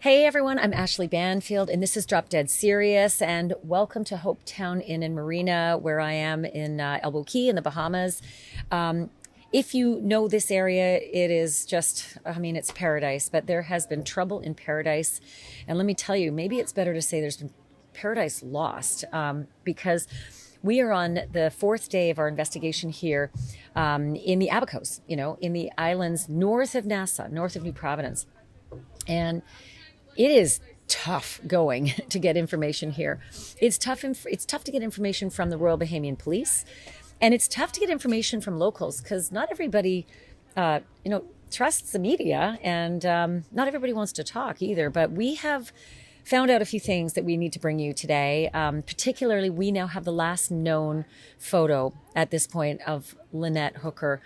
Hey everyone, I'm Ashleigh Banfield, and this is Drop Dead Serious, and welcome to Hopetown Inn and Marina, where I am in Abaco Inn in the Bahamas. If you know this area, it is just, it's paradise, but there has been trouble in paradise. And let me tell you, maybe it's better to say there's been paradise lost, because we are on the fourth day of our investigation here in the Abacos, in the islands north of Nassau, north of New Providence. And it is tough going to get information here. It's tough to get information from the Royal Bahamian Police, and it's tough to get information from locals because not everybody, trusts the media, and not everybody wants to talk either. But we have found out a few things that we need to bring you today. Particularly, we now have the last known photo at this point of Lynette Hooker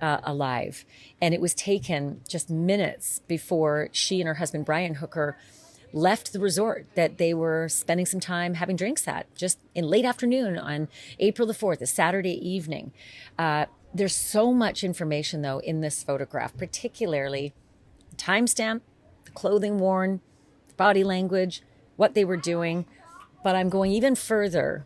alive. And it was taken just minutes before she and her husband, Brian Hooker, left the resort that they were spending some time having drinks at, just in late afternoon on April the 4th, a Saturday evening. There's so much information, though, in this photograph, particularly the timestamp, the clothing worn, body language, what they were doing. But I'm going even further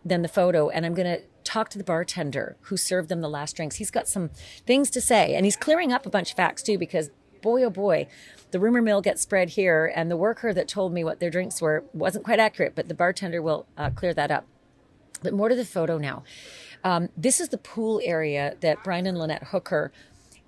than the photo, and I'm going to talk to the bartender who served them the last drinks. He's got some things to say, and he's clearing up a bunch of facts too, because boy, oh boy, the rumor mill gets spread here, and the worker that told me what their drinks were wasn't quite accurate, but the bartender will clear that up. But more to the photo now. This is the pool area that Brian and Lynette Hooker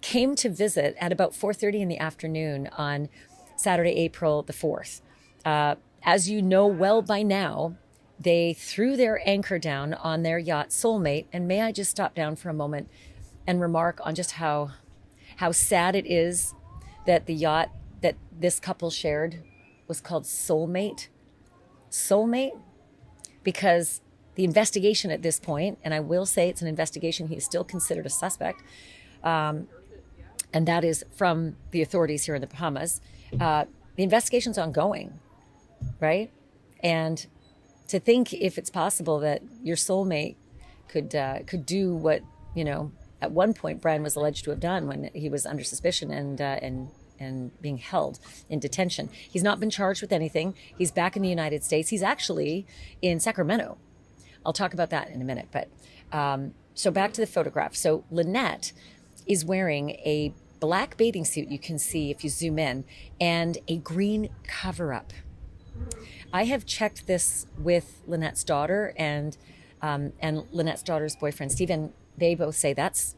came to visit at about 4:30 in the afternoon on Saturday, April the 4th. As you know well by now, they threw their anchor down on their yacht Soulmate. And may I just stop down for a moment and remark on just how sad it is that the yacht that this couple shared was called Soulmate. Soulmate? Because the investigation at this point, and I will say it's an investigation, he is still considered a suspect, and that is from the authorities here in the Bahamas. The investigation's ongoing, right? And to think if it's possible that your soulmate could do what, at one point Brian was alleged to have done when he was under suspicion and being held in detention. He's not been charged with anything. He's back in the United States. He's actually in Sacramento. I'll talk about that in a minute. But so back to the photograph. So Lynette is wearing a black bathing suit, you can see if you zoom in, and a green cover-up. I have checked this with Lynette's daughter and Lynette's daughter's boyfriend, Stephen. They both say that's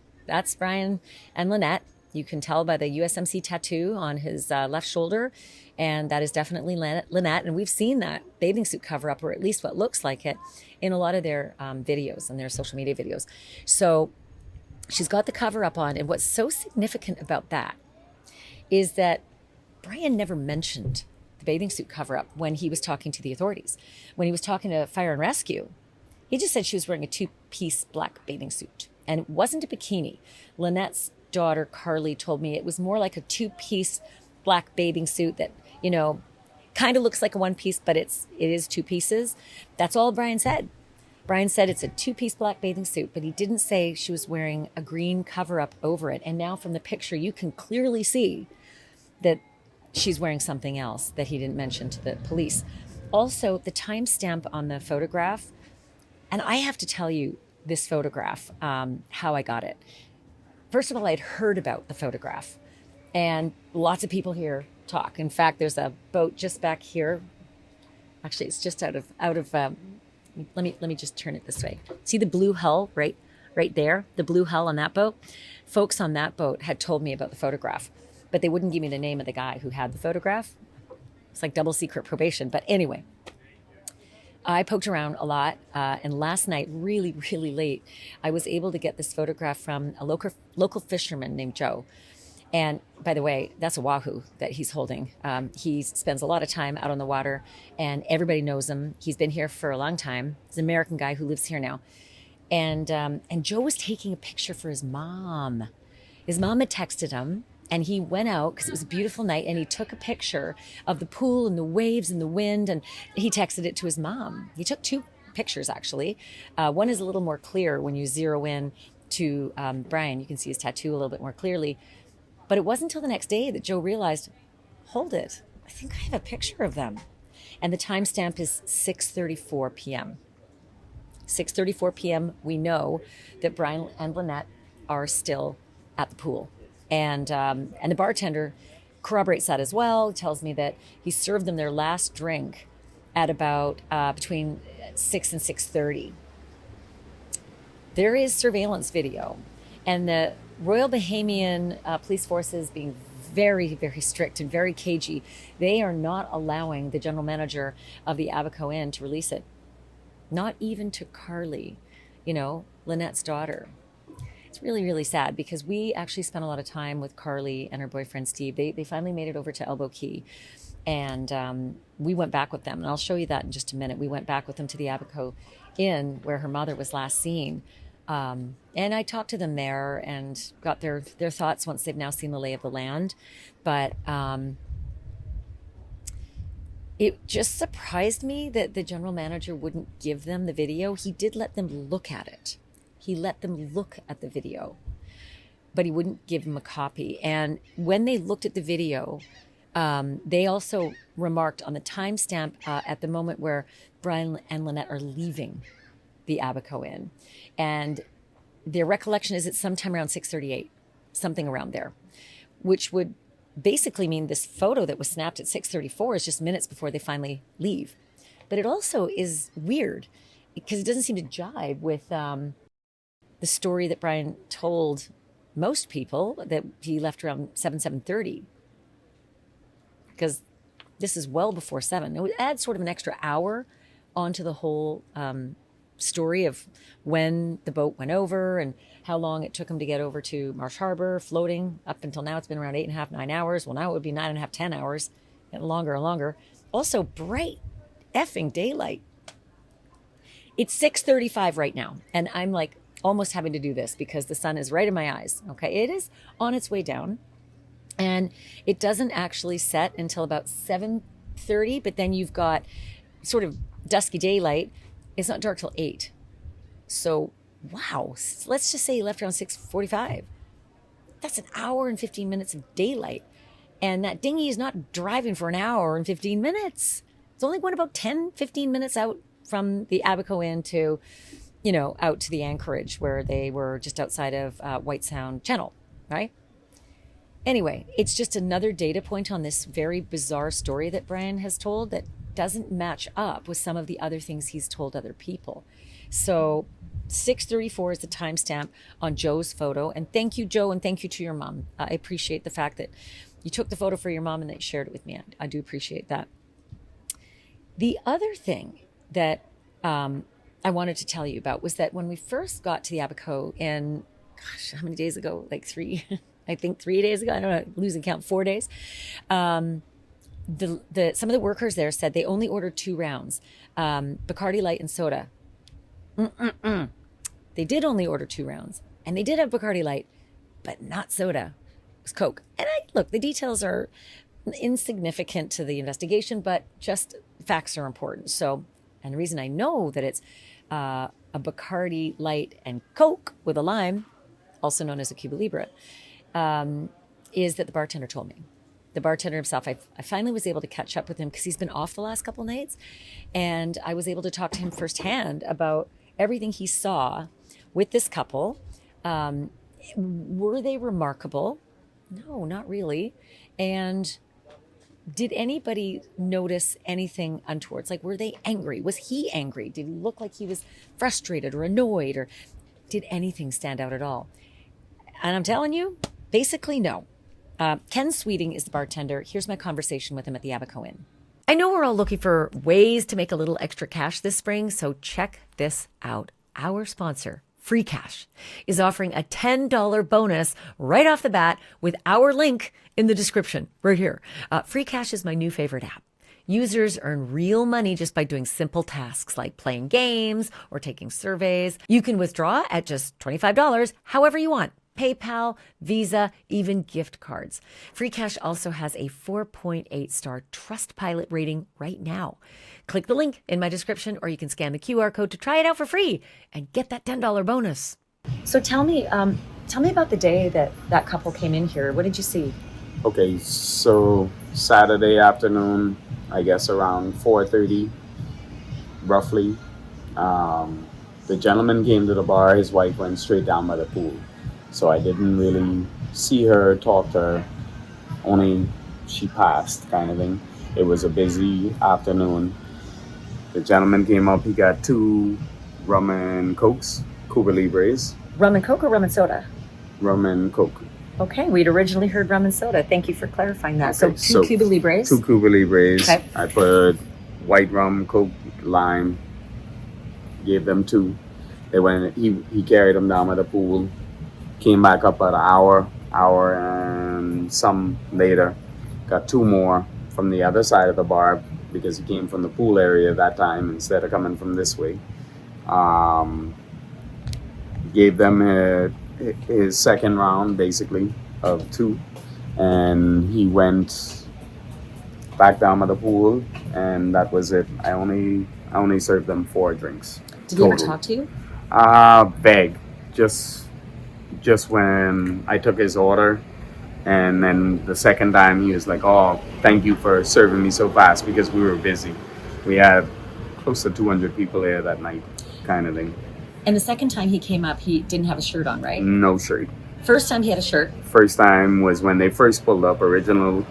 Brian and Lynette. You can tell by the USMC tattoo on his left shoulder, and that is definitely Lynette. And we've seen that bathing suit cover up, or at least what looks like it, in a lot of their videos and their social media videos. So she's got the cover up on, and what's so significant about that is that Brian never mentioned the bathing suit cover up when he was talking to the authorities. When he was talking to Fire and Rescue, he just said she was wearing a two-piece black bathing suit, and it wasn't a bikini. Lynette's daughter, Karli, told me it was more like a two-piece black bathing suit that, kind of looks like a one-piece, but it is two pieces. That's all Brian said. Brian said it's a two-piece black bathing suit, but he didn't say she was wearing a green cover-up over it. And now from the picture, you can clearly see that she's wearing something else that he didn't mention to the police. Also, the timestamp on the photograph, and I have to tell you this photograph, how I got it. First of all, I'd heard about the photograph, and lots of people here talk. In fact, there's a boat just back here. Actually, it's just out of. Let me just turn it this way. See the blue hull right there, the blue hull on that boat. Folks on that boat had told me about the photograph, but they wouldn't give me the name of the guy who had the photograph. It's like double secret probation. But anyway, I poked around a lot, and last night, really, really late, I was able to get this photograph from a local fisherman named Joe. And by the way, that's a wahoo that he's holding. He spends a lot of time out on the water, and everybody knows him. He's been here for a long time. He's an American guy who lives here now. And Joe was taking a picture for his mom. His mom had texted him, and he went out because it was a beautiful night, and he took a picture of the pool and the waves and the wind, and he texted it to his mom. He took two pictures, actually. One is a little more clear when you zero in to Brian. You can see his tattoo a little bit more clearly. But it wasn't until the next day that Joe realized, hold it, I think I have a picture of them. And the timestamp is 6:34 p.m. 6:34 p.m. We know that Brian and Lynette are still at the pool. And the bartender corroborates that as well. Tells me that he served them their last drink at about between 6 and 6:30. There is surveillance video, and the Royal Bahamian police forces, being very, very strict and very cagey, they are not allowing the general manager of the Abaco Inn to release it. Not even to Karli, Lynette's daughter. It's really, really sad because we actually spent a lot of time with Karli and her boyfriend Steve. They finally made it over to Elbow Key, and we went back with them. And I'll show you that in just a minute. We went back with them to the Abaco Inn where her mother was last seen. And I talked to them there and got their thoughts once they've now seen the lay of the land. But it just surprised me that the general manager wouldn't give them the video. He did let them look at it. He let them look at the video, but he wouldn't give them a copy. And when they looked at the video, they also remarked on the timestamp at the moment where Brian and Lynette are leaving the Abaco Inn. And their recollection is it's sometime around 6:38, something around there, which would basically mean this photo that was snapped at 6:34 is just minutes before they finally leave. But it also is weird because it doesn't seem to jive with the story that Brian told most people, that he left around 7:30. Because this is well before 7. It would add sort of an extra hour onto the whole story of when the boat went over and how long it took him to get over to Marsh Harbor, floating. Up until now, it's been around 8.5, 9 hours. Well, now it would be 9.5, 10 hours, and longer and longer. Also, bright effing daylight. It's 6:35 right now, and I'm like almost having to do this because the sun is right in my eyes. Okay, it is on its way down, and it doesn't actually set until about 7:30, but then you've got sort of dusky daylight. It's not dark till 8. So, wow, let's just say he left around 6:45. That's an hour and 15 minutes of daylight. And that dinghy is not driving for an hour and 15 minutes. It's only going about 10, 15 minutes out from the Abaco Inn to, out to the anchorage where they were just outside of White Sound Channel, right? Anyway, it's just another data point on this very bizarre story that Brian has told that doesn't match up with some of the other things he's told other people. So 6:34 is the timestamp on Joe's photo. And thank you, Joe, and thank you to your mom. I appreciate the fact that you took the photo for your mom and that you shared it with me. I do appreciate that. The other thing that I wanted to tell you about was that when we first got to the Abaco Inn, gosh, how many days ago? Like 3, I think 3 days ago. I don't know, losing count, 4 days. Some of the workers there said they only ordered 2 rounds, Bacardi Light and soda. They did only order 2 rounds, and they did have Bacardi Light, but not soda. It was Coke. And look, the details are insignificant to the investigation, but just facts are important. So, and the reason I know that it's a Bacardi Light and Coke with a lime, also known as a Cuba Libre, is that the bartender told me. The bartender himself, I finally was able to catch up with him because he's been off the last couple of nights. And I was able to talk to him firsthand about everything he saw with this couple. Were they remarkable? No, not really. And did anybody notice anything untoward? Like, were they angry? Was he angry? Did he look like he was frustrated or annoyed? Or did anything stand out at all? And I'm telling you, basically no. Ken Sweeting is the bartender. Here's my conversation with him at the Abaco Inn. I know we're all looking for ways to make a little extra cash this spring, so check this out. Our sponsor, Free Cash, is offering a $10 bonus right off the bat with our link in the description right here. Free Cash is my new favorite app. Users earn real money just by doing simple tasks like playing games or taking surveys. You can withdraw at just $25 however you want. PayPal, Visa, even gift cards. Free Cash also has a 4.8-star Trustpilot rating right now. Click the link in my description, or you can scan the QR code to try it out for free and get that $10 bonus. So tell me about the day that couple came in here. What did you see? Okay, so Saturday afternoon, I guess around 4:30, roughly. Um, the gentleman came to the bar. His wife went straight down by the pool, so I didn't really see her, talk to her. Only she passed, kind of thing. It was a busy afternoon. The gentleman came up. He got two rum and cokes, Cuba Libres, Rum and Coke or rum and soda? rum and coke. Okay, we'd originally heard rum and soda. Thank you for clarifying that. Okay, So two Cuba Libres. Two Cuba Libres. Okay. I put white rum, coke, lime. Gave them two. They went. He carried them down by the pool. Came back up about an hour and some later. Got two more from the other side of the bar because he came from the pool area that time instead of coming from this way. Um, Gave them his second round basically of two, and he went back down by the pool, and that was it. I only served them four drinks. Did he ever talk to you? Vague. Just when I took his order, and then the second time he was like, "Oh, thank you for serving me so fast," because we were busy. We had close to 200 people there that night, kind of thing. And the second time he came up, he didn't have a shirt on, right? No shirt. First time he had a shirt. First time was when they first pulled up, original,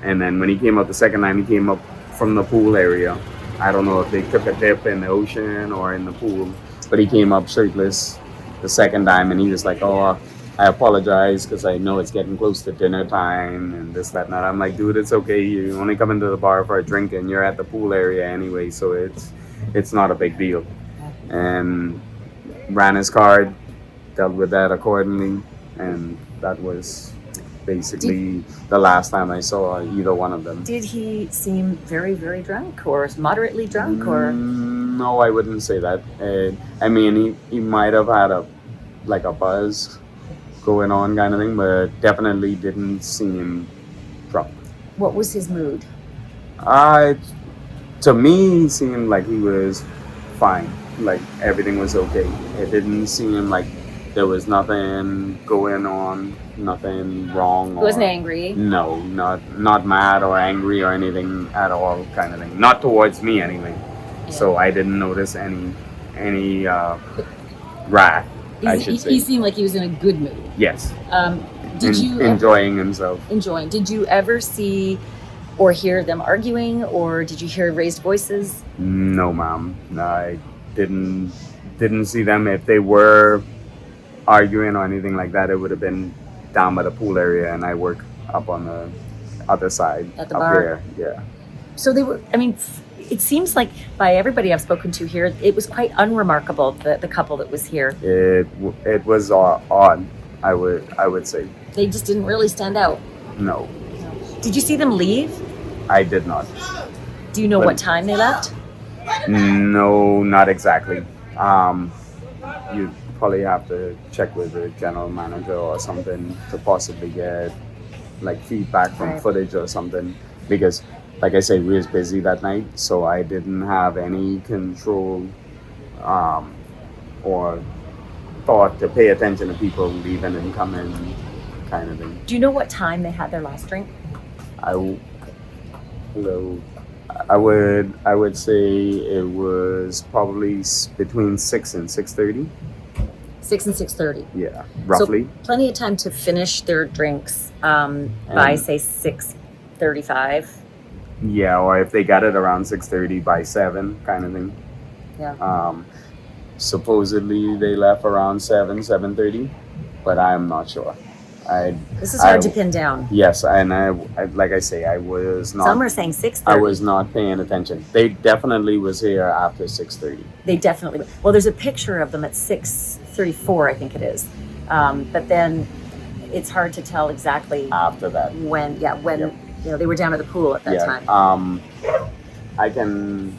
and then when he came up the second time, he came up from the pool area. I don't know if they took a dip in the ocean or in the pool, but he came up shirtless the second time, and he was like, "Oh, I apologize because I know it's getting close to dinner time and this, that, and that." I'm like, "Dude, it's okay. You only come into the bar for a drink, and you're at the pool area anyway, so it's not a big deal." And ran his card, dealt with that accordingly, and that was basically the last time I saw either one of them. Did he seem very, very drunk or moderately drunk or? No, I wouldn't say that. I mean, he might have had a buzz going on kind of thing, but definitely didn't seem drunk. What was his mood? To me, he seemed like he was fine. Like everything was okay. It didn't seem like there was nothing going on, nothing wrong. He wasn't angry. No, not mad or angry or anything at all, kind of thing. Not towards me anyway. Yeah. So I didn't notice any wrath. I should say. He seemed like he was in a good mood. Yes. Did you enjoying himself? Enjoying. Did you ever see or hear them arguing, or did you hear raised voices? No, ma'am. I didn't see them. If they were arguing or anything like that, it would have been down by the pool area, and I work up on the other side at the up bar. There. Yeah. So they were. I mean, it seems like by everybody I've spoken to here, it was quite unremarkable, the couple that was here. It was odd. I would say. They just didn't really stand out. No. Did you see them leave? I did not. Do you know what time they left? No, not exactly. You probably have to check with the general manager or something to possibly get like feedback from footage or something, because like I said, we was busy that night, so I didn't have any control or thought to pay attention to people leaving and coming, kind of thing. Do you know what time they had their last drink? I would say it was probably between 6 and 6:30. 6 and 6:30. Yeah, roughly. So plenty of time to finish their drinks by say 6:35. Yeah, or if they got it around 6:30 by 7, kind of thing. Yeah. Supposedly they left around 7:30, but I'm not sure. This is hard to pin down. Yes, and I like I say, I was not. Some are saying 6:30. I was not paying attention. They definitely was here after 6:30. They definitely. Well, there's a picture of them at 6:34, I think it is. But then it's hard to tell exactly after that when. Yeah, when they were down at the pool at that time. I can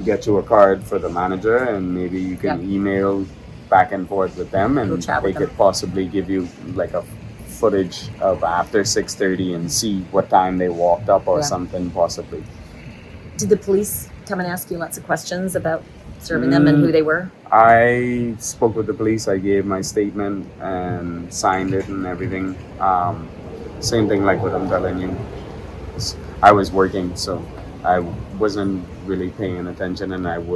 get you a card for the manager, and maybe you can email back and forth with them, and they could possibly give you like a footage of after 6:30 and see what time they walked up or something, possibly. Did the police come and ask you lots of questions about serving them and who they were? I spoke with the police. I gave my statement and signed it and everything. same thing like what I'm telling you. I was working, so I wasn't really paying attention, and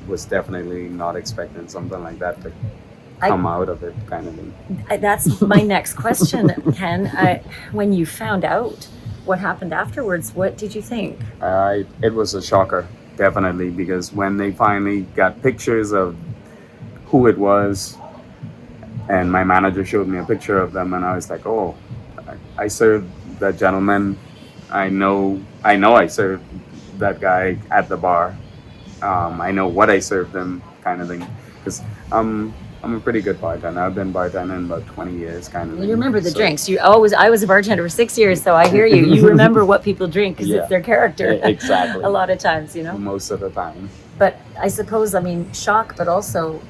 was definitely not expecting something like that to come out of it, kind of thing. That's my next question, Ken. When you found out what happened afterwards, what did you think? It was a shocker, definitely, because when they finally got pictures of who it was, and my manager showed me a picture of them, and I was like, oh, I served that gentleman. I served that guy at the bar. I know what I served him, kind of thing, because I'm a pretty good bartender. I've been bartending about 20 years, kind of thing. You remember the drinks. I was a bartender for 6 years, so I hear you. You remember what people drink because it's their character. Exactly. A lot of times, Most of the time. But I suppose, shock, but also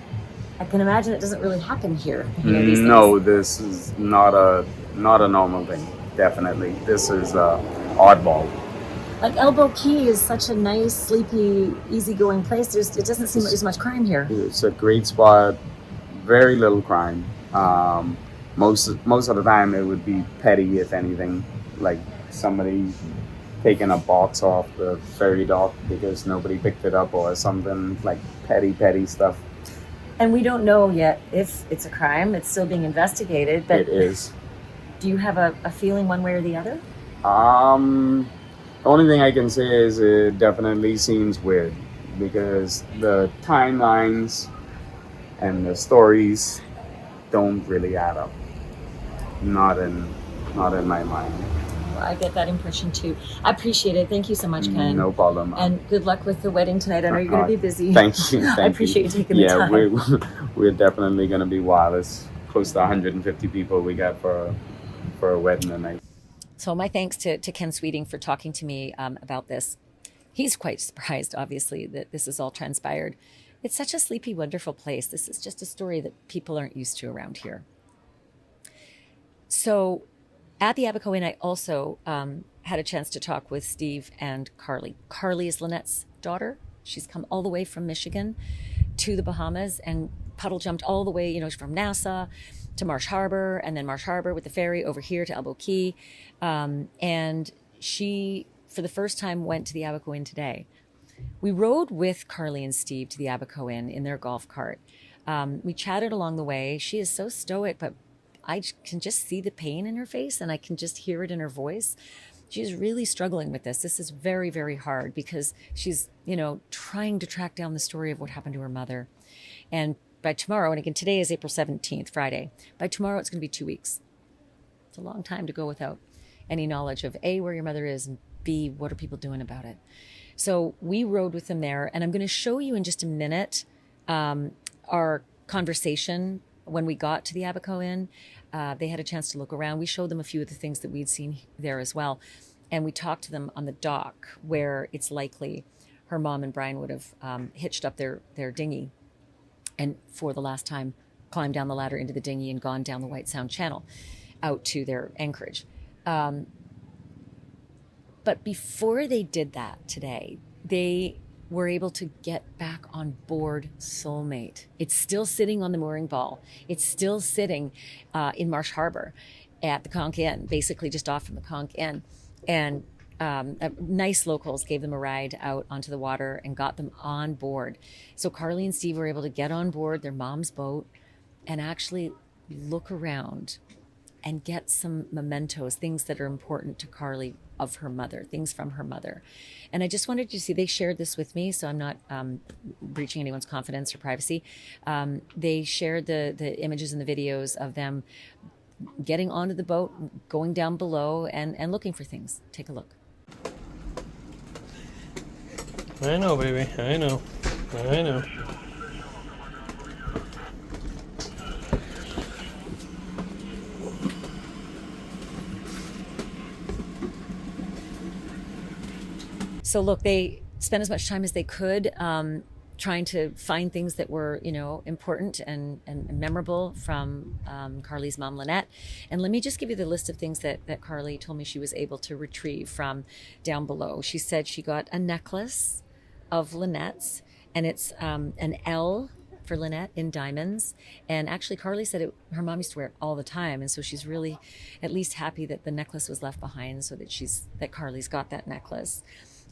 I can imagine it doesn't really happen here. These No, things. this is not a normal thing. Definitely, this is oddball. Like Elbow Key is such a nice, sleepy, easygoing place. It doesn't seem like there's much crime here. It's a great spot. Very little crime. Most of the time, it would be petty, if anything, like somebody taking a box off the ferry dock because nobody picked it up, or something like petty stuff. And we don't know yet if it's a crime. It's still being investigated. But it is. Do you have a feeling one way or the other? The only thing I can say is it definitely seems weird, because the timelines and the stories don't really add up. Not in my mind. Well, I get that impression too. I appreciate it. Thank you so much, Ken. No problem. And good luck with the wedding tonight. I know you're going to be busy. Thank you. I appreciate you taking the time. Yeah, we're definitely going to be wild. It's close to 150 people we got for a wedding tonight. So my thanks to Ken Sweeting for talking to me about this. He's quite surprised, obviously, that this has all transpired. It's such a sleepy, wonderful place. This is just a story that people aren't used to around here. So at the Abaco Inn, I also had a chance to talk with Steve and Karli. Karli is Lynette's daughter. She's come all the way from Michigan to the Bahamas and puddle jumped all the way, from Nassau to Marsh Harbor, and then Marsh Harbor with the ferry over here to Elbow Key. And she, for the first time, went to the Abaco Inn today. We rode with Karli and Steve to the Abaco Inn in their golf cart. We chatted along the way. She is so stoic, but I can just see the pain in her face, and I can just hear it in her voice. She's really struggling with this. This is very, very hard because she's, trying to track down the story of what happened to her mother. And by tomorrow, and again, today is April 17th, Friday. By tomorrow, it's going to be 2 weeks. It's a long time to go without any knowledge of A, where your mother is, and B, what are people doing about it. So we rode with them there, and I'm going to show you in just a minute our conversation when we got to the Abaco Inn. They had a chance to look around. We showed them a few of the things that we'd seen there as well. And we talked to them on the dock where it's likely her mom and Brian would have hitched up their dinghy and for the last time climbed down the ladder into the dinghy and gone down the White Sound Channel out to their anchorage. But before they did that today, they were able to get back on board Soulmate. It's still sitting on the mooring ball. It's still sitting in Marsh Harbor at the Conch Inn, basically just off from the Conch Inn. And nice locals gave them a ride out onto the water and got them on board. So Karli and Steve were able to get on board their mom's boat and actually look around and get some mementos, things that are important to Karli of her mother, things from her mother. And I just wanted you to see, they shared this with me, so I'm not breaching anyone's confidence or privacy. They shared the images and the videos of them getting onto the boat, going down below and looking for things. Take a look. I know, baby. I know. So look, they spent as much time as they could trying to find things that were, important and memorable from Karli's mom, Lynette. And let me just give you the list of things that Karli told me she was able to retrieve from down below. She said she got a necklace of Lynette's, and it's an L for Lynette in diamonds. And actually, Karli said her mom used to wear it all the time. And so she's really at least happy that the necklace was left behind so that Karli's got that necklace.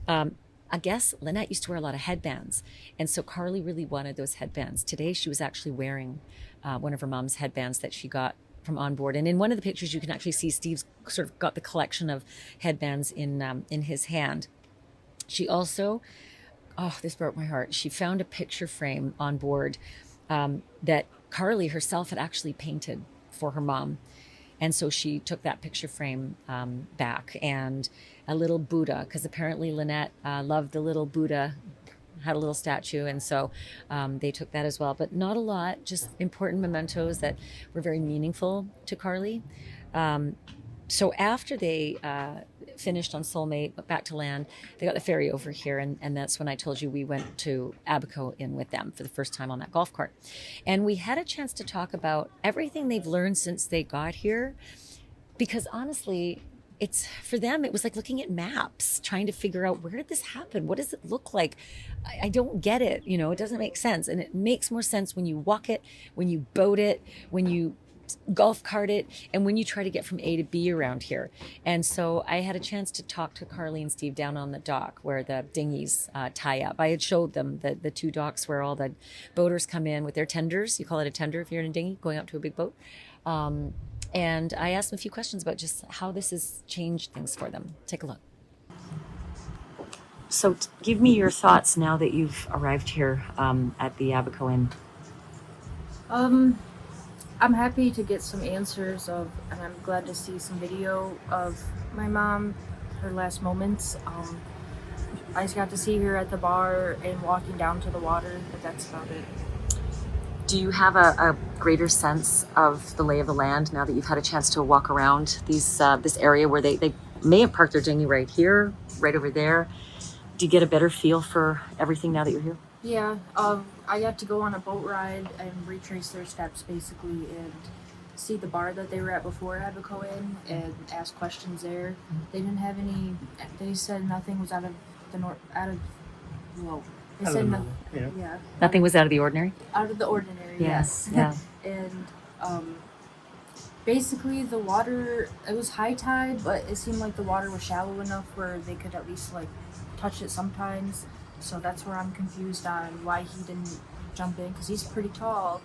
I guess Lynette used to wear a lot of headbands. And so Karli really wanted those headbands. Today, she was actually wearing one of her mom's headbands that she got from on board. And in one of the pictures, you can actually see Steve's sort of got the collection of headbands in his hand. She also, this broke my heart. She found a picture frame on board that Karli herself had actually painted for her mom. And so she took that picture frame back, and a little Buddha, because apparently Lynette loved the little Buddha, had a little statue, and so they took that as well. But not a lot, just important mementos that were very meaningful to Karli. So after they finished on Soulmate, back to land, they got the ferry over here, and that's when I told you we went to Abaco Inn with them for the first time on that golf cart. And we had a chance to talk about everything they've learned since they got here, because honestly, it's for them, it was like looking at maps, trying to figure out, where did this happen? What does it look like? I don't get it. It doesn't make sense. And it makes more sense when you walk it, when you boat it, when you golf cart it, and when you try to get from A to B around here. And so I had a chance to talk to Karli and Steve down on the dock where the dinghies tie up. I had showed them the two docks where all the boaters come in with their tenders. You call it a tender if you're in a dinghy going out to a big boat. And I asked them a few questions about just how this has changed things for them. Take a look. So give me your thoughts now that you've arrived here at the Abaco Inn. I'm happy to get some answers and I'm glad to see some video of my mom, her last moments. I just got to see her at the bar and walking down to the water, but that's about it. Do you have a greater sense of the lay of the land now that you've had a chance to walk around this area where they may have parked their dinghy right here, right over there? Do you get a better feel for everything now that you're here? Yeah, I got to go on a boat ride and retrace their steps basically and see the bar that they were at before Abaco Inn and ask questions there. They didn't have any, they said nothing was out of the they said nothing. Yeah. Nothing was out of the ordinary? Out of the ordinary, yes. Yeah. And basically the water, it was high tide, but it seemed like the water was shallow enough where they could at least like touch it sometimes. So that's where I'm confused on why he didn't jump in, because he's pretty tall.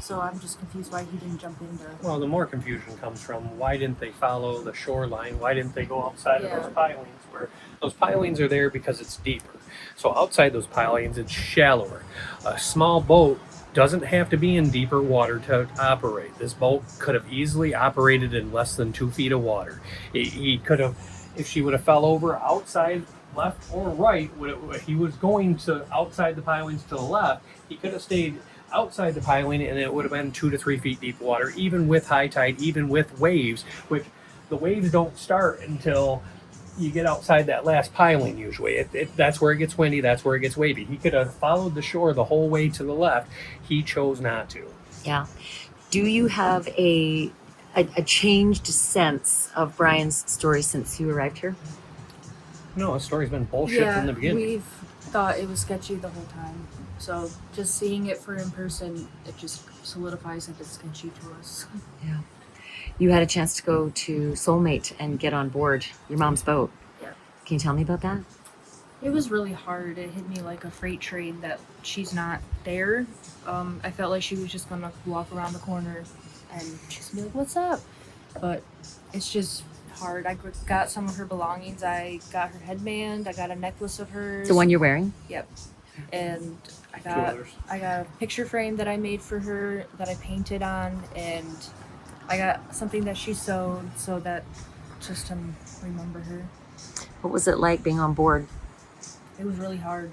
So I'm just confused why he didn't jump into. Well, the more confusion comes from why didn't they follow the shoreline? Why didn't they go outside of those pilings? Where those pilings are there because it's deeper. So outside those pilings, it's shallower. A small boat doesn't have to be in deeper water to operate. This boat could have easily operated in less than 2 feet of water. He could have, if she would have fell over outside, left or right, he was going to outside the pilings to the left, he could have stayed outside the piling and it would have been 2 to 3 feet deep water, even with high tide, even with waves, which the waves don't start until you get outside that last piling usually. That's where it gets windy, that's where it gets wavy. He could have followed the shore the whole way to the left. He chose not to. Yeah. Do you have a changed sense of Brian's story since you arrived here? No, the story's been bullshit from the beginning. We've thought it was sketchy the whole time. So just seeing it in person, it just solidifies that it's sketchy to us. Yeah. You had a chance to go to Soulmate and get on board your mom's boat. Yeah. Can you tell me about that? It was really hard. It hit me like a freight train that she's not there. I felt like she was just gonna walk around the corner and just be like, "What's up?" But it's just hard. I got some of her belongings. I got her headband. I got a necklace of hers. The one you're wearing? Yep. And I got a picture frame that I made for her that I painted on, and I got something that she sewed so that just to remember her. What was it like being on board? It was really hard.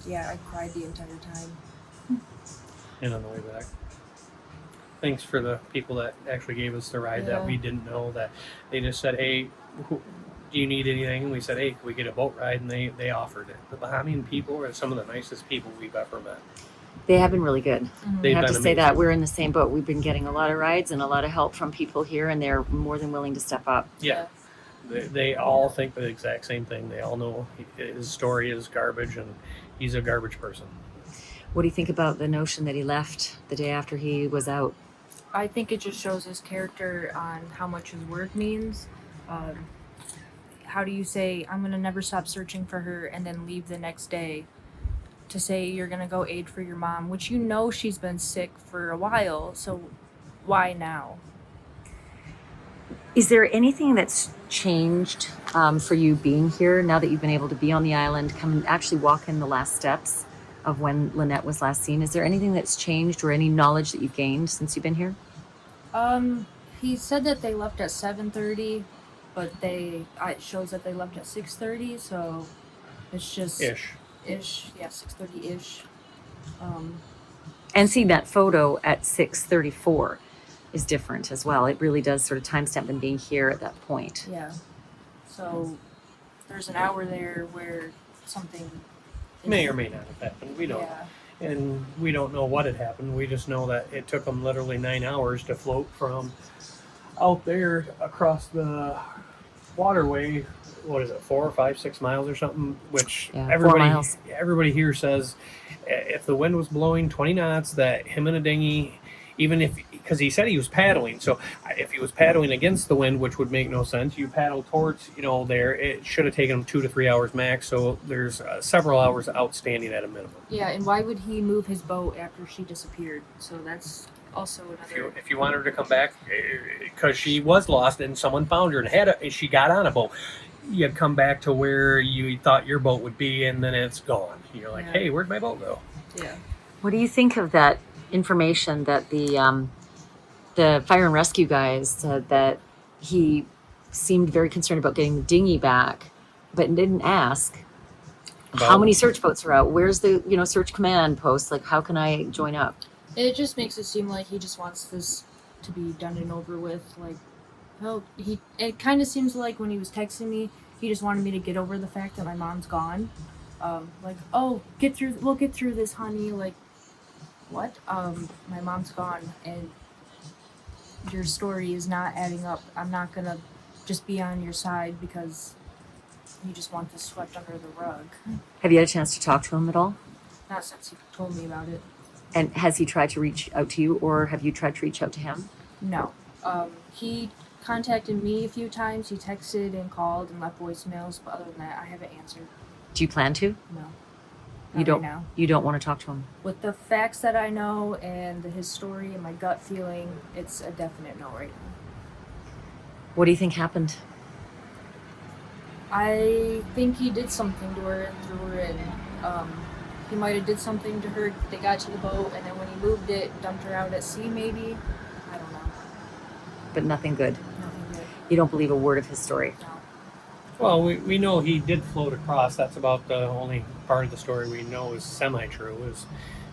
Yeah, I cried the entire time. And on the way back. Thanks for the people that actually gave us the ride that we didn't know, that they just said, "Hey, do you need anything?" And we said, "Hey, can we get a boat ride?" And they offered it. The Bahamian people are some of the nicest people we've ever met. They have been really good. Mm-hmm. I have to say that we're in the same boat. We've been getting a lot of rides and a lot of help from people here, and they're more than willing to step up. Yeah. They all think the exact same thing. They all know his story is garbage and he's a garbage person. What do you think about the notion that he left the day after he was out? I think it just shows his character on how much his word means. How do you say, I'm going to never stop searching for her, and then leave the next day to say you're going to go aid for your mom, which you know she's been sick for a while, so why now? Is there anything that's changed for you being here now that you've been able to be on the island, come and actually walk in the last steps of when Lynette was last seen? Is there anything that's changed or any knowledge that you've gained since you've been here? He said that they left at 7:30, but it shows that they left at 6:30, so it's just Ish. yeah, 6:30-ish. And seeing that photo at 6:34 is different as well. It really does sort of timestamp them being here at that point. Yeah. So there's an hour there where something May or may not have happened. We don't. Yeah. And we don't know what had happened. We just know that it took them literally 9 hours to float from out there across the waterway. What is it, 4 or 5, 6 miles or something? Which 4 miles. everybody here says if the wind was blowing 20 knots, that him in a dinghy, even if, because he said he was paddling, so if he was paddling against the wind, which would make no sense, you paddle towards, there, it should have taken him 2 to 3 hours max, so there's several hours outstanding at a minimum. Yeah, and why would he move his boat after she disappeared? So that's also another... If you want her to come back, because she was lost and someone found her and she got on a boat, you'd come back to where you thought your boat would be, and then it's gone. You're like, hey, where'd my boat go? Yeah. What do you think of that information that the fire and rescue guys said that he seemed very concerned about getting the dinghy back, but didn't ask how many search boats are out? Where's the search command post? Like, how can I join up? It just makes it seem like he just wants this to be done and over with. Like, it kind of seems like when he was texting me, he just wanted me to get over the fact that my mom's gone. Like, oh, we'll get through this, honey. Like, what? My mom's gone, and your story is not adding up. I'm not gonna just be on your side because you just want this swept under the rug. Have you had a chance to talk to him at all? Not since he told me about it. And has he tried to reach out to you, or have you tried to reach out to him? No. He contacted me a few times. He texted and called and left voicemails, but other than that, I haven't answered. Do you plan to? No. You don't. Right now. You don't want to talk to him. With the facts that I know and his story and my gut feeling, it's a definite no right now. What do you think happened? I think he did something to her and threw her in. He might have did something to her. They got to the boat, and then when he moved it, dumped her out at sea, maybe. I don't know. But nothing good. Nothing good. You don't believe a word of his story. No. Well, we know he did float across. That's about the only part of the story we know is semi-true, is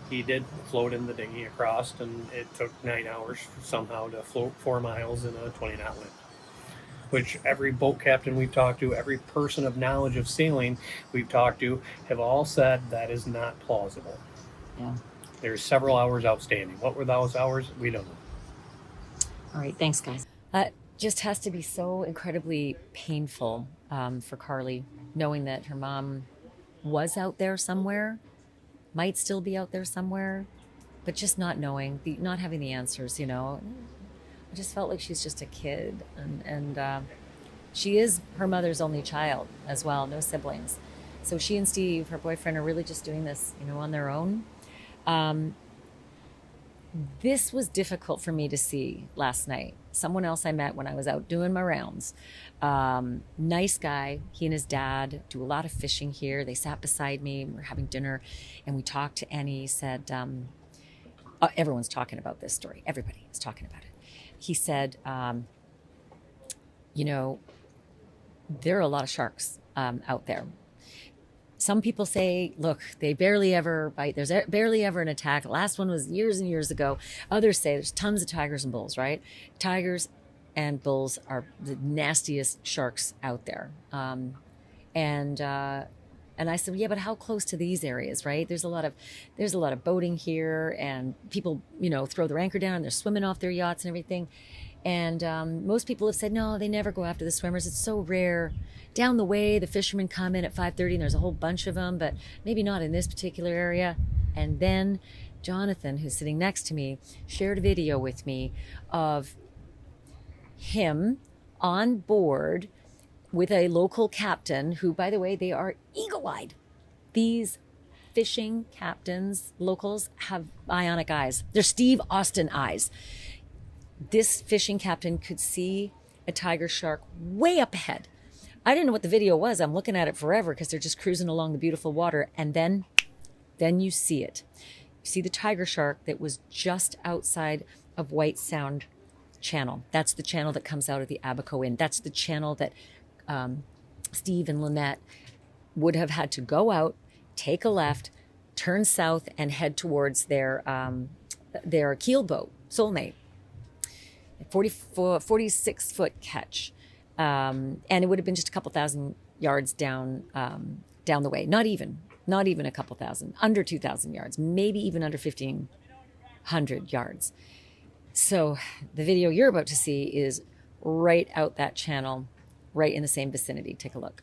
he did float in the dinghy across, and it took 9 hours somehow to float 4 miles in a 20-knot wind. Which every boat captain we've talked to, every person of knowledge of sailing we've talked to, have all said that is not plausible. Yeah. There's several hours outstanding. What were those hours? We don't know. All right. Thanks, guys. Just has to be so incredibly painful for Karli, knowing that her mom was out there somewhere, might still be out there somewhere, but just not knowing, not having the answers, I just felt like she's just a kid, and she is her mother's only child as well, no siblings. So she and Steve, her boyfriend, are really just doing this, on their own. This was difficult for me to see last night. Someone else I met when I was out doing my rounds. Nice guy. He and his dad do a lot of fishing here. They sat beside me. We were having dinner, and we talked, and he said, everyone's talking about this story. Everybody is talking about it. He said, there are a lot of sharks out there. Some people say, look, they barely ever bite. There's barely ever an attack. The last one was years and years ago. Others say there's tons of tigers and bulls, right? Tigers and bulls are the nastiest sharks out there. And I said, yeah, but how close to these areas, right? There's a lot of boating here, and people, throw their anchor down and they're swimming off their yachts and everything. And most people have said, no, they never go after the swimmers. It's so rare. Down the way, the fishermen come in at 5:30 and there's a whole bunch of them, but maybe not in this particular area. And then Jonathan, who's sitting next to me, shared a video with me of him on board with a local captain who, by the way, they are eagle-eyed. These fishing captains, locals, have bionic eyes. They're Steve Austin eyes. This fishing captain could see a tiger shark way up ahead. I didn't know what the video was. I'm looking at it forever because they're just cruising along the beautiful water. And then you see it. You see the tiger shark that was just outside of White Sound Channel. That's the channel that comes out of the Abaco Inn. That's the channel that Steve and Lynette would have had to go out, take a left, turn south, and head towards their keel boat, Soulmate. 46-foot catch. And it would have been just a couple thousand yards down the way. Not even a couple thousand, under 2,000 yards, maybe even under 1,500 yards. So the video you're about to see is right out that channel, right in the same vicinity. Take a look.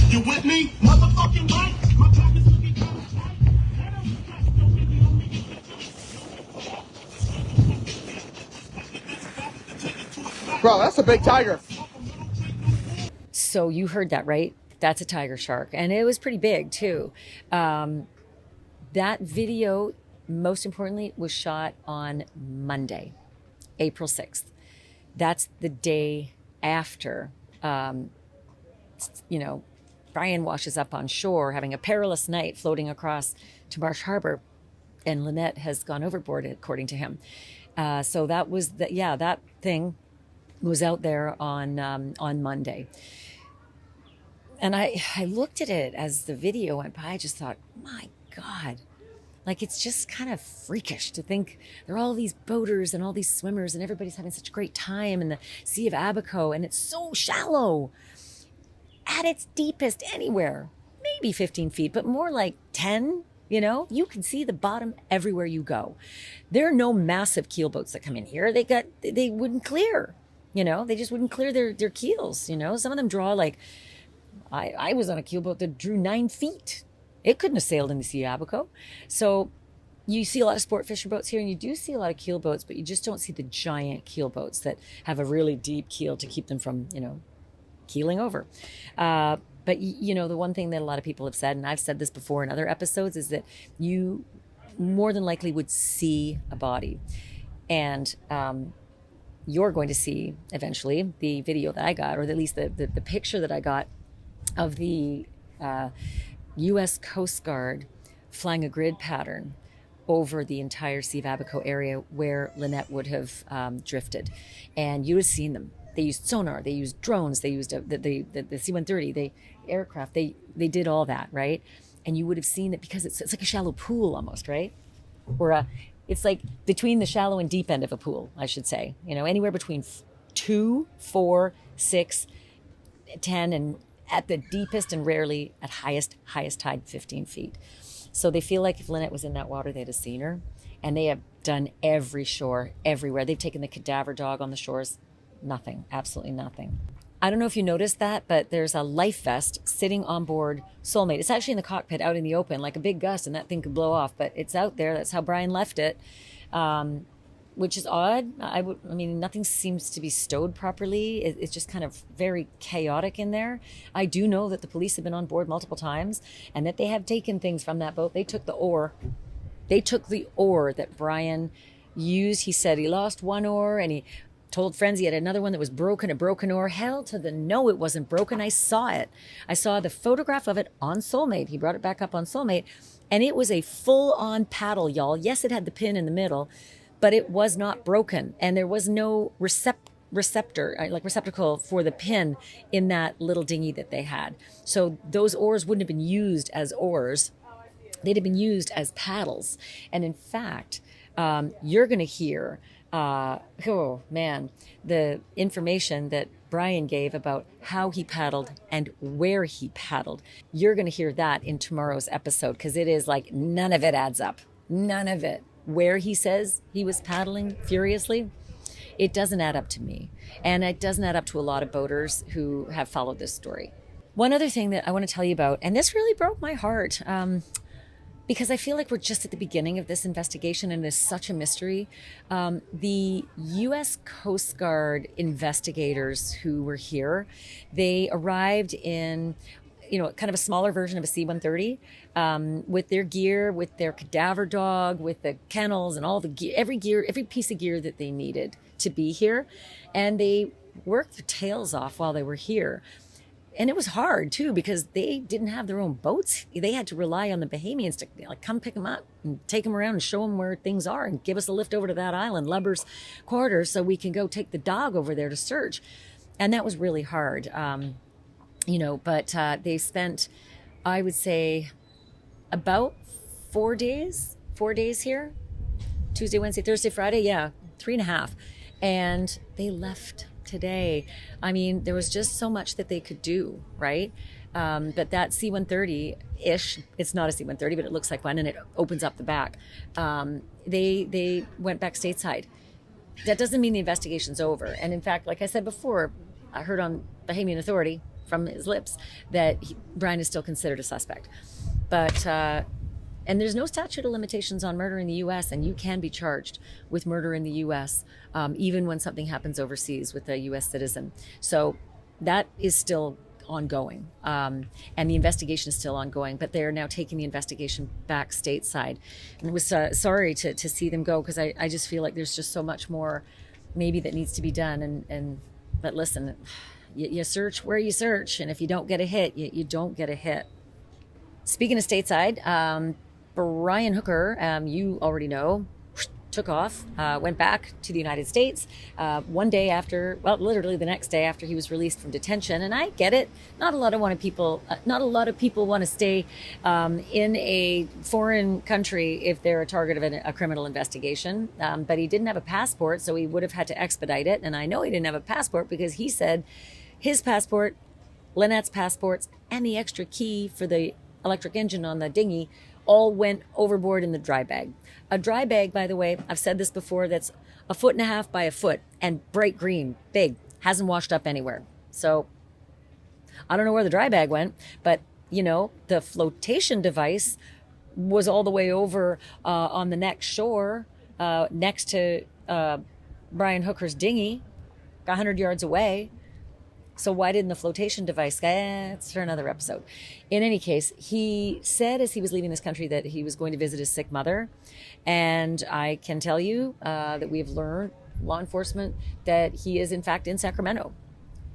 You with me? Motherfucking right. My back is looking kind of tight. Bro, that's a big tiger. So you heard that, right? That's a tiger shark. And it was pretty big, too. That video, most importantly, was shot on Monday, April 6th. That's the day after, Brian washes up on shore, having a perilous night floating across to Marsh Harbor, and Lynette has gone overboard, according to him. So that was that thing was out there on Monday. And I looked at it as the video went by. I just thought, my God, like, it's just kind of freakish to think there are all these boaters and all these swimmers and everybody's having such a great time in the Sea of Abaco, and it's so shallow. At its deepest anywhere, maybe 15 feet, but more like 10, you can see the bottom everywhere you go. There are no massive keel boats that come in here. They wouldn't clear, they just wouldn't clear their keels. Some of them draw like, I was on a keel boat that drew 9 feet. It couldn't have sailed in the Sea of Abaco. So you see a lot of sport fishing boats here, and you do see a lot of keel boats, but you just don't see the giant keel boats that have a really deep keel to keep them from, keeling over. But the one thing that a lot of people have said, and I've said this before in other episodes, is that you more than likely would see a body. And you're going to see eventually the video that I got, or at least the picture that I got of the U.S. Coast Guard flying a grid pattern over the entire Sea of Abaco area where Lynette would have drifted. And you would have seen them. They used sonar, they used drones, they used the C-130, they aircraft, they did all that, right? And you would have seen it because it's like a shallow pool almost, right? Or it's like between the shallow and deep end of a pool, I should say. Anywhere between 2, 4, 6, 10, and at the deepest and rarely at highest tide, 15 feet. So they feel like if Lynette was in that water, they'd have seen her. And they have done every shore, everywhere. They've taken the cadaver dog on the shores. Nothing, absolutely nothing. I don't know if you noticed that, but there's a life vest sitting on board Soulmate. It's actually in the cockpit out in the open, like a big gust, and that thing could blow off, but it's out there. That's how Brian left it, which is odd. Nothing seems to be stowed properly. It's just kind of very chaotic in there. I do know that the police have been on board multiple times and that they have taken things from that boat. They took the oar. They took the oar that Brian used. He said he lost one oar and he told friends he had another one that was broken, a broken oar. Hell to the no, it wasn't broken. I saw it. I saw the photograph of it on Soulmate. He brought it back up on Soulmate, and it was a full-on paddle, y'all. Yes, it had the pin in the middle, but it was not broken, and there was no receptacle for the pin in that little dinghy that they had. So those oars wouldn't have been used as oars. They'd have been used as paddles. And in fact, you're going to hear Oh man, the information that Brian gave about how he paddled and where he paddled. You're going to hear that in tomorrow's episode, because it is like none of it adds up. None of it. Where he says he was paddling furiously, it doesn't add up to me. And it doesn't add up to a lot of boaters who have followed this story. One other thing that I want to tell you about, and this really broke my heart, because I feel like we're just at the beginning of this investigation and it's such a mystery. The U.S. Coast Guard investigators who were here, they arrived in, kind of a smaller version of a C-130 with their gear, with their cadaver dog, with the kennels and all the gear, every piece of gear that they needed to be here. And they worked their tails off while they were here. And it was hard too, because they didn't have their own boats. They had to rely on the Bahamians to come pick them up and take them around and show them where things are and give us a lift over to that island, Lubber's Quarters, so we can go take the dog over there to search. And that was really hard, but they spent, I would say, about 4 days here. Tuesday, Wednesday, Thursday, Friday, 3.5. And they left today. I mean, there was just so much that they could do, right? But that C-130-ish, it's not a C-130, but it looks like one, and it opens up the back. They went back stateside. That doesn't mean the investigation's over. And in fact, like I said before, I heard on Bahamian Authority from his lips that Brian is still considered a suspect. But and there's no statute of limitations on murder in the U.S., and you can be charged with murder in the U.S. Even when something happens overseas with a U.S. citizen. So that is still ongoing, and the investigation is still ongoing. But they are now taking the investigation back stateside. And it was sorry to see them go, because I just feel like there's just so much more maybe that needs to be done. But listen, you search where you search, and if you don't get a hit, you don't get a hit. Speaking of stateside, Brian Hooker, you already know, took off, went back to the United States one day after, literally the next day after he was released from detention. And I get it. Not a lot of people want to stay in a foreign country if they're a target of a criminal investigation. But he didn't have a passport, so he would have had to expedite it. And I know he didn't have a passport because he said his passport, Lynette's passports, and the extra key for the electric engine on the dinghy all went overboard in the dry bag. A dry bag, by the way, I've said this before, that's 1.5 feet by 1 foot and bright green, big, hasn't washed up anywhere. So I don't know where the dry bag went, but the flotation device was all the way over on the next shore, next to Brian Hooker's dinghy, 100 yards away. So why didn't the flotation device? It's for another episode. In any case, he said as he was leaving this country that he was going to visit his sick mother. And I can tell you that we have learned, law enforcement, that he is in fact in Sacramento.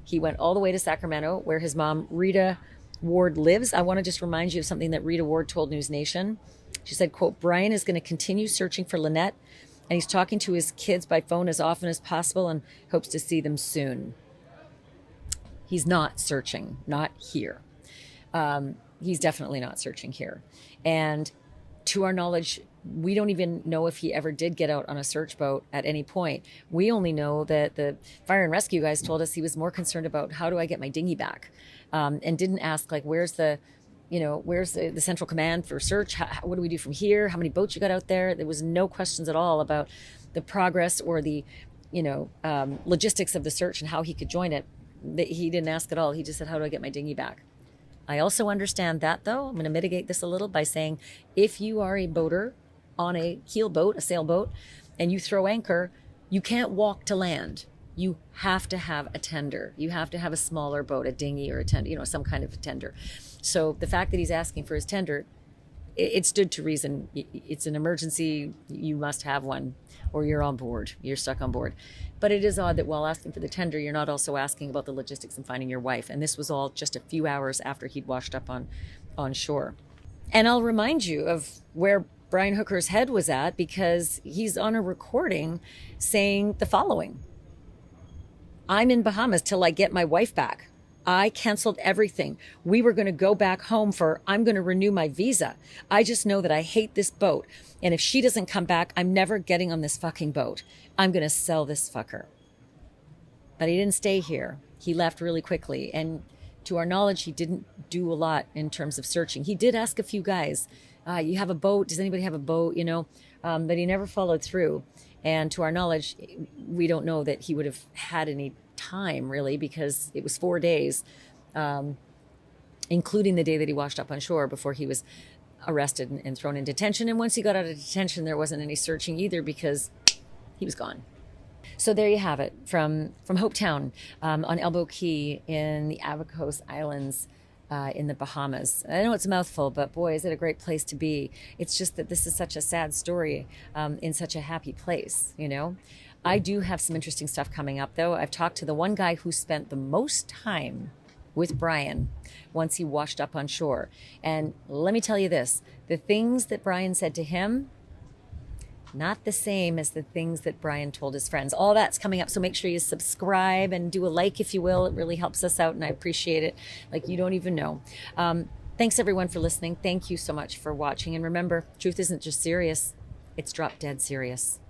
He went all the way to Sacramento, where his mom, Rita Ward, lives. I want to just remind you of something that Rita Ward told News Nation. She said, quote, Brian is going to continue searching for Lynette, and he's talking to his kids by phone as often as possible and hopes to see them soon. He's not searching, not here. He's definitely not searching here. And to our knowledge, we don't even know if he ever did get out on a search boat at any point. We only know that the fire and rescue guys told us he was more concerned about how do I get my dinghy back, and didn't ask where's the central command for search? What do we do from here? How many boats you got out there? There was no questions at all about the progress or the logistics of the search and how he could join it. He didn't ask at all. He just said, how do I get my dinghy back? I also understand that, though. I'm going to mitigate this a little by saying if you are a boater on a keel boat, a sailboat, and you throw anchor, you can't walk to land. You have to have a tender. You have to have a smaller boat, a dinghy or a tender, some kind of a tender. So the fact that he's asking for his tender, it stood to reason. It's an emergency. You must have one or you're on board. You're stuck on board. But it is odd that while asking for the tender, you're not also asking about the logistics and finding your wife. And this was all just a few hours after he'd washed up on shore. And I'll remind you of where Brian Hooker's head was at, because he's on a recording saying the following. I'm in Bahamas till I get my wife back. I canceled everything. We were going to go back home I'm going to renew my visa. I just know that I hate this boat. And if she doesn't come back, I'm never getting on this fucking boat. I'm going to sell this fucker. But he didn't stay here. He left really quickly. And to our knowledge, he didn't do a lot in terms of searching. He did ask a few guys, you have a boat? Does anybody have a boat? But he never followed through. And to our knowledge, we don't know that he would have had any time really, because it was 4 days, including the day that he washed up on shore before he was arrested and thrown in detention. And once he got out of detention, there wasn't any searching either because he was gone. So there you have it from Hopetown on Elbow Key in the Abaco Islands in the Bahamas. I know it's a mouthful, but boy, is it a great place to be. It's just that this is such a sad story in such a happy place, I do have some interesting stuff coming up, though. I've talked to the one guy who spent the most time with Brian once he washed up on shore. And let me tell you this, the things that Brian said to him, not the same as the things that Brian told his friends. All that's coming up, so make sure you subscribe and do a like if you will. It really helps us out, and I appreciate it like you don't even know. Thanks, everyone, for listening. Thank you so much for watching. And remember, truth isn't just serious. It's drop dead serious.